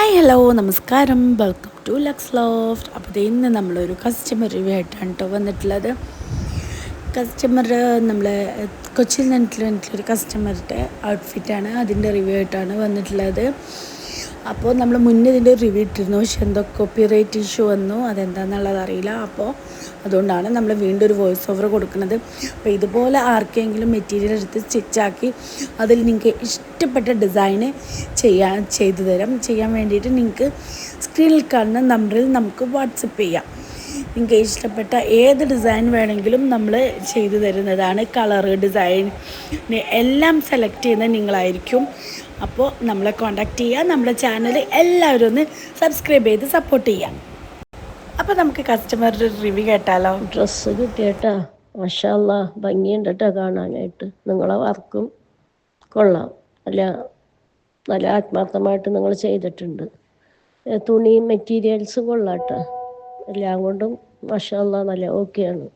Hi hello നമസ്കാരം, welcome to lux loft. അപ്പോൾ ഇന്ന് നമ്മളൊരു കസ്റ്റമർ റിവ്യൂ ആയിട്ടാണ് കേട്ടോ വന്നിട്ടുള്ളത്. കസ്റ്റമർ നമ്മൾ കൊച്ചിയിൽ നിന്നിട്ടുള്ളൊരു കസ്റ്റമറുടെ ഔട്ട്ഫിറ്റാണ്, അതിൻ്റെ റിവ്യൂ ആയിട്ടാണ് വന്നിട്ടുള്ളത്. അപ്പോൾ നമ്മൾ മുന്നേ ഇതിൻ്റെ റിവ്യൂ ഇട്ടിരുന്നു, പക്ഷെ എന്തോ കോപ്പിറൈറ്റ് ഇഷ്യൂ വന്നു, അതെന്താണെന്നുള്ളത് അറിയില്ല. അപ്പോൾ അതുകൊണ്ടാണ് നമ്മൾ വീണ്ടും ഒരു വോയിസ് ഓവർ കൊടുക്കുന്നത്. അപ്പോൾ ഇതുപോലെ ആർക്കെങ്കിലും മെറ്റീരിയൽ എടുത്ത് സ്റ്റിച്ചാക്കി അതിൽ നിങ്ങൾക്ക് ഇഷ്ടപ്പെട്ട ഡിസൈന് ചെയ്യാൻ വേണ്ടിയിട്ട് നിങ്ങൾക്ക് സ്ക്രീനിൽ കാണുന്ന നമ്പറിൽ നമുക്ക് വാട്സപ്പ് ചെയ്യാം. നിങ്ങൾക്ക് ഇഷ്ടപ്പെട്ട ഏത് ഡിസൈൻ വേണമെങ്കിലും നമ്മൾ ചെയ്തു തരുന്നതാണ്. കളറ്, ഡിസൈൻ എല്ലാം സെലക്ട് ചെയ്യുന്നത് നിങ്ങളായിരിക്കും. അപ്പോൾ നമ്മളെ കോൺടാക്റ്റ് ചെയ്യുക. നമ്മുടെ ചാനൽ എല്ലാവരും ഒന്ന് സബ്സ്ക്രൈബ് ചെയ്ത് സപ്പോർട്ട് ചെയ്യാം. അപ്പോൾ നമുക്ക് കസ്റ്റമറുടെ റിവ്യൂ കേട്ടാലോ. ഡ്രസ്സ് കിട്ടിയേട്ടാ, മാഷാ അല്ലാ, ഭംഗിയുണ്ട് കേട്ടോ കാണാനായിട്ട്. നിങ്ങളെ വർക്കും കൊള്ളാം, നല്ല ആത്മാർത്ഥമായിട്ട് നിങ്ങൾ ചെയ്തിട്ടുണ്ട്. തുണി മെറ്റീരിയൽസ് കൊള്ളാട്ടോ, എല്ലാം കൊണ്ടും മാഷാ അല്ലാ നല്ല ഓക്കെയാണ്.